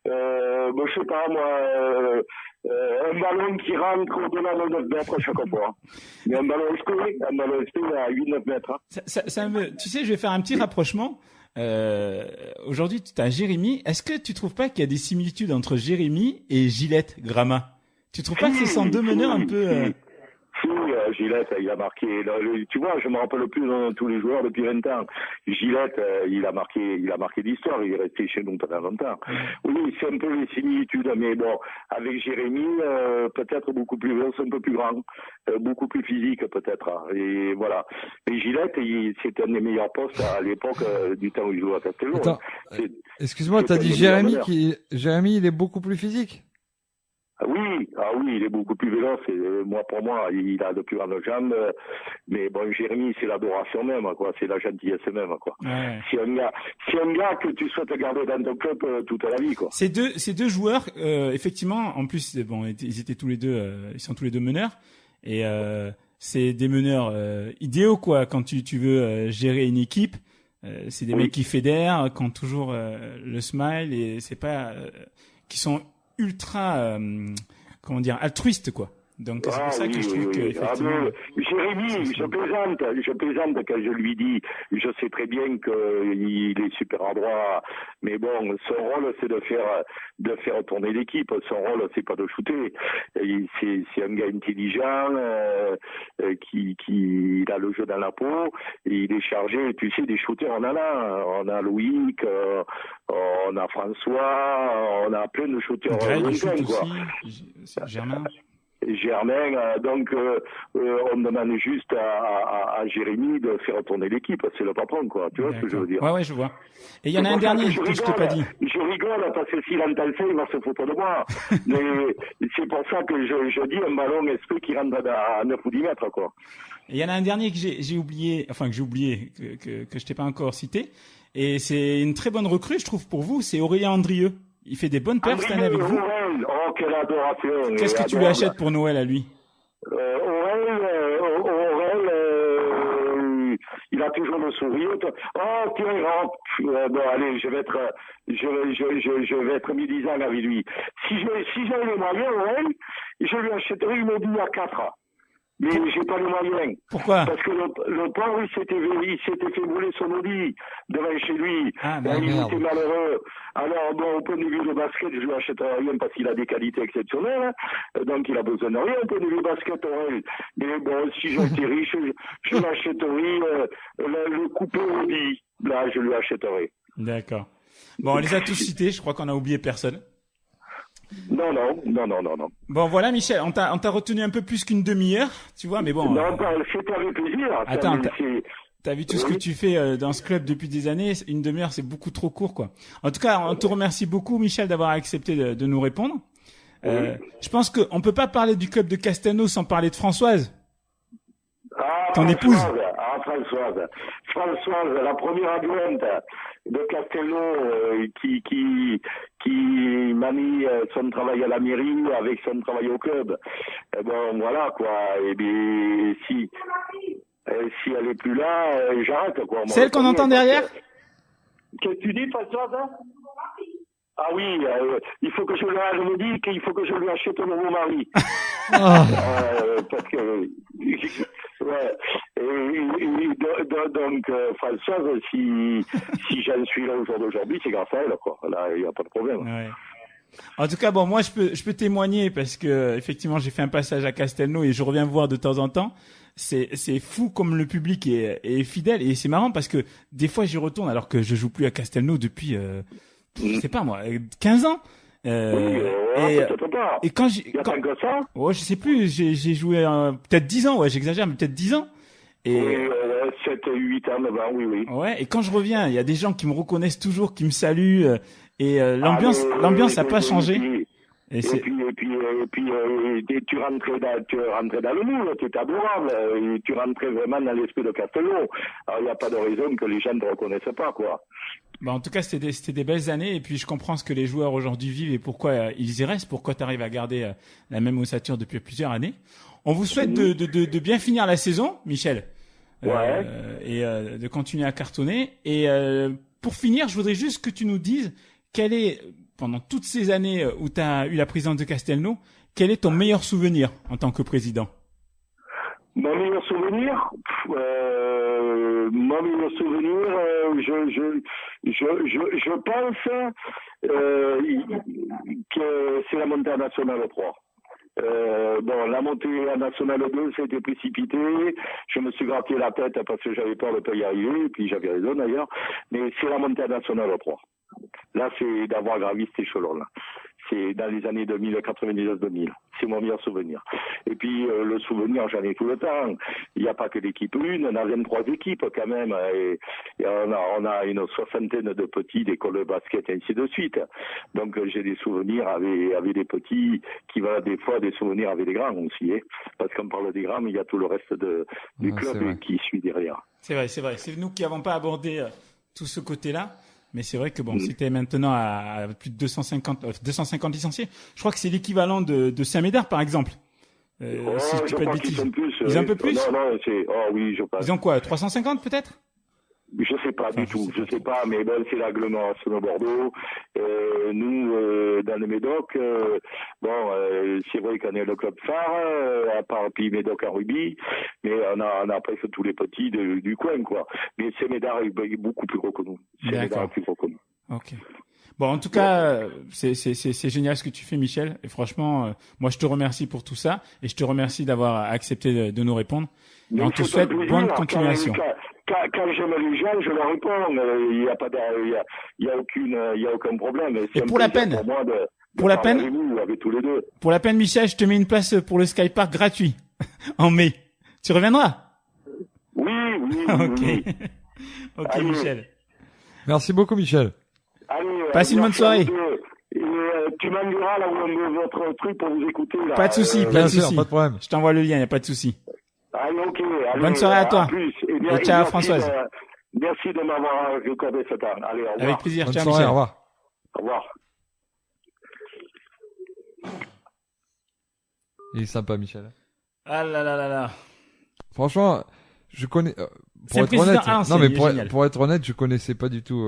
Je sais pas, moi, un ballon qui rentre au-delà de 9 mètres chaque fois. Mais un ballon SP à 8-9 mètres. Tu sais, je vais faire un petit rapprochement. Aujourd'hui, tu as Jérémy. Est-ce que tu trouves pas qu'il y a des similitudes entre Jérémy et Gillette Grama? Tu trouves pas que ce sont deux meneurs un peu... Si, Gillette, il a marqué. Tu vois, je me rappelle plus de tous les joueurs depuis 20 ans. Gillette, il a marqué l'histoire. Il est resté chez nous pendant longtemps. Oui, c'est un peu les similitudes, mais bon, avec Jérémy, peut-être beaucoup plus un peu plus grand, beaucoup plus physique peut-être. Et voilà. Et Gillette, c'était un des meilleurs postes à l'époque du temps où il jouait à Castello. Attends, excuse-moi, t'as dit Jérémy il est beaucoup plus physique? Oui, il est beaucoup plus véloce. Pour moi, il a de plus grandes jambes. Mais bon, Jérémy, c'est l'adoration même, quoi. C'est la gentillesse même, quoi. Ouais. C'est un gars que tu souhaites garder dans ton club toute la vie, quoi. Ces deux joueurs, effectivement, en plus, bon, ils étaient tous les deux, ils sont tous les deux meneurs. Et c'est des meneurs idéaux, quoi. Quand tu veux gérer une équipe, c'est des mecs qui fédèrent, qui ont toujours le smile, et c'est pas qui sont ultra altruiste, quoi. Donc c'est pour ça que je trouve que effectivement Jérémy, je plaisante quand je lui dis, je sais très bien qu'il est super adroit, mais bon, son rôle c'est de faire tourner l'équipe. Son rôle c'est pas de shooter. C'est un gars intelligent qui a le jeu dans la peau, et il est chargé. Tu sais, des shooters on en a. On a Loïc, on a François, on a plein de shooters. Greg, Germain, donc on demande juste à Jérémy de faire tourner l'équipe, c'est le patron, quoi. Tu vois ce que je veux dire? Ouais, je vois. Et il y en a un dernier que je t'ai pas dit. Je rigole parce que s'il entend ça, il va se foutre de moi. Mais c'est pour ça que je dis un ballon SP qui rentre à 9 ou 10 mètres, quoi. Et il y en a un dernier que j'ai oublié, que je t'ai pas encore cité. Et c'est une très bonne recrue, je trouve, pour vous. C'est Aurélien Andrieux. Il fait des bonnes perfs cette année avec vous. Oh, quelle adoration. Qu'est-ce que tu lui achètes pour Noël à lui? Il a toujours le sourire. Oh, tiens, bon, allez, je vais être médisant avec lui. Si j'avais les moyens, je lui achèterais une Audi A4. Mais j'ai pas les moyens. Pourquoi? Parce que le pauvre, il s'était fait voler son Audi devant chez lui. Ah, il était malheureux. Alors, bon, au point de vue de basket, je lui achèterai rien parce qu'il a des qualités exceptionnelles. Donc, il a besoin de rien au point de vue basket. Mais bon, si j'étais riche, je l'achèterais le coupé Audi. Là, je lui achèterai. D'accord. Bon, on les a tous cités. Je crois qu'on a oublié personne. Non. Bon, voilà, Michel, on t'a retenu un peu plus qu'une demi-heure, tu vois, mais bon. Non, c'était avec plaisir. Attends, t'as vu tout ce que tu fais dans ce club depuis des années. Une demi-heure, c'est beaucoup trop court, quoi. En tout cas, on te remercie beaucoup, Michel, d'avoir accepté de nous répondre. Je pense qu'on peut pas parler du club de Castelnau sans parler de Françoise. Ton épouse. Françoise, la première adjointe de Castelnau qui manie son travail à la mairie avec son travail au club. Et bon, voilà, quoi. Et bien, si elle est plus là, j'arrête, quoi. C'est elle qu'on entend derrière? Qu'est-ce que tu dis, Françoise? Ah oui, il faut que je me dis qu'il faut que je lui achète un nouveau mari. Parce que, ouais. Donc, Françoise, si j'en suis là au jour d'aujourd'hui, c'est grâce à elle, quoi. Là, il n'y a pas de problème. Ouais. En tout cas, bon, moi, je peux témoigner parce que effectivement, j'ai fait un passage à Castelnau et je reviens voir de temps en temps. C'est fou comme le public est fidèle et c'est marrant parce que des fois, j'y retourne alors que je joue plus à Castelnau depuis, je sais pas moi, 15 ans. Peut-être pas. Et quand Il y a pas que ça. ouais, je sais plus, j'ai joué peut-être 10 ans, ouais, j'exagère, mais peut-être 10 ans. Et Oui, 7, 8 ans, 9 ans, oui. ouais, et quand je reviens, il y a des gens qui me reconnaissent toujours, qui me saluent, et l'ambiance a pas changé. Et c'est Et tu rentrais dans le moule, c'était adorable, et tu rentrais vraiment dans l'esprit de Castelnau. Alors, il n'y a pas de raison que les gens ne te reconnaissent pas, quoi. bah, en tout cas, c'était des belles années, et puis je comprends ce que les joueurs aujourd'hui vivent et pourquoi ils y restent, pourquoi tu arrives à garder la même ossature depuis plusieurs années. On vous souhaite de bien finir la saison, Michel. Ouais. Et de continuer à cartonner. Et pour finir, je voudrais juste que tu nous dises quel est, pendant toutes ces années où tu as eu la présidence de Castelnau, quel est ton meilleur souvenir en tant que président? Mon meilleur souvenir, je pense que c'est la montée en National 3. Bon, la montée en National 2, c'était précipité. Je me suis gratté la tête parce que j'avais peur de pas y arriver, et puis j'avais raison d'ailleurs. Mais c'est la montée en National 3. Là, c'est d'avoir gravi cet échelon-là. C'est dans les années 2000, 99-2000. C'est mon meilleur souvenir. Et puis, le souvenir, j'en ai tout le temps. Il n'y a pas que l'équipe 1, on a 23 équipes quand même. Et on a une soixantaine de petits d'école de basket, et ainsi de suite. Donc, j'ai des souvenirs avec des petits qui vont des fois des souvenirs avec des grands aussi. Hein. Parce qu'on parle des grands, mais il y a tout le reste du club qui suit derrière. C'est vrai. C'est nous qui n'avons pas abordé tout ce côté-là. Mais c'est vrai que bon, si t'es maintenant à plus de 250 licenciés, je crois que c'est l'équivalent de Saint-Médard, par exemple. Si je dis pas de bêtises. Ils ont un peu plus? Non, oui, je pense. Ils ont quoi, 350 peut-être? Je sais pas du tout, je sais pas, mais bon, c'est l'agglomération de Bordeaux. Nous, dans le Médoc, c'est vrai qu'on est le club phare, à part puis Médoc en rugby, mais on a presque tous les petits du coin, quoi. Mais Saint-Médard est beaucoup plus gros que nous. Saint-Médard est plus gros que nous. Ok. Bon, en tout cas, c'est génial ce que tu fais, Michel. Et franchement, moi, je te remercie pour tout ça, et je te remercie d'avoir accepté de nous répondre. Et on te souhaite bonne continuation. Quand j'aime les gens, je leur réponds. Il y a pas, il y a aucun problème. Et pour la peine, avec tous les deux. Pour la peine, Michel, je te mets une place pour le Sky Park gratuit en mai. Tu reviendras? Oui. Ok. Oui. Ok, allez. Michel. Merci beaucoup, Michel. Allez, passe une bonne soirée. Tu m'enverras là où on met votre truc pour vous écouter. Là. Pas de souci, pas Bien de sûr, souci. pas de problème. Je t'envoie le lien, y a pas de souci. Allez, ok. Allez, Bonne soirée à toi. À plus. Et ciao, Françoise. Merci de m'avoir accordé ce temps. Allez, au revoir. Avec plaisir. Bonne Ciao, soirée, Michel. au revoir. Au revoir. Il est sympa, Michel. Ah là là là là. Franchement, je connais. C'est le Pour être président honnête, à l'ancienne, non mais il est génial. pour être honnête, je connaissais pas du tout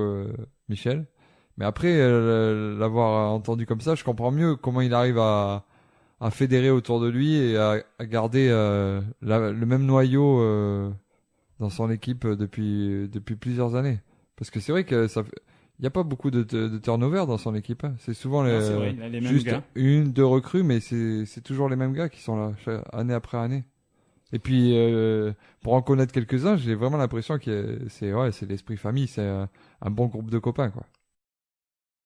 Michel. Mais après l'avoir entendu comme ça, je comprends mieux comment il arrive à fédérer autour de lui et à garder le même noyau dans son équipe depuis plusieurs années. Parce que c'est vrai que il y a pas beaucoup de turnover dans son équipe. Hein. C'est souvent Non, c'est vrai, il a les mêmes juste gars. 1-2 recrues, mais c'est toujours les mêmes gars qui sont là année après année. Et puis pour en connaître quelques-uns, j'ai vraiment l'impression que c'est l'esprit famille, c'est un bon groupe de copains, quoi.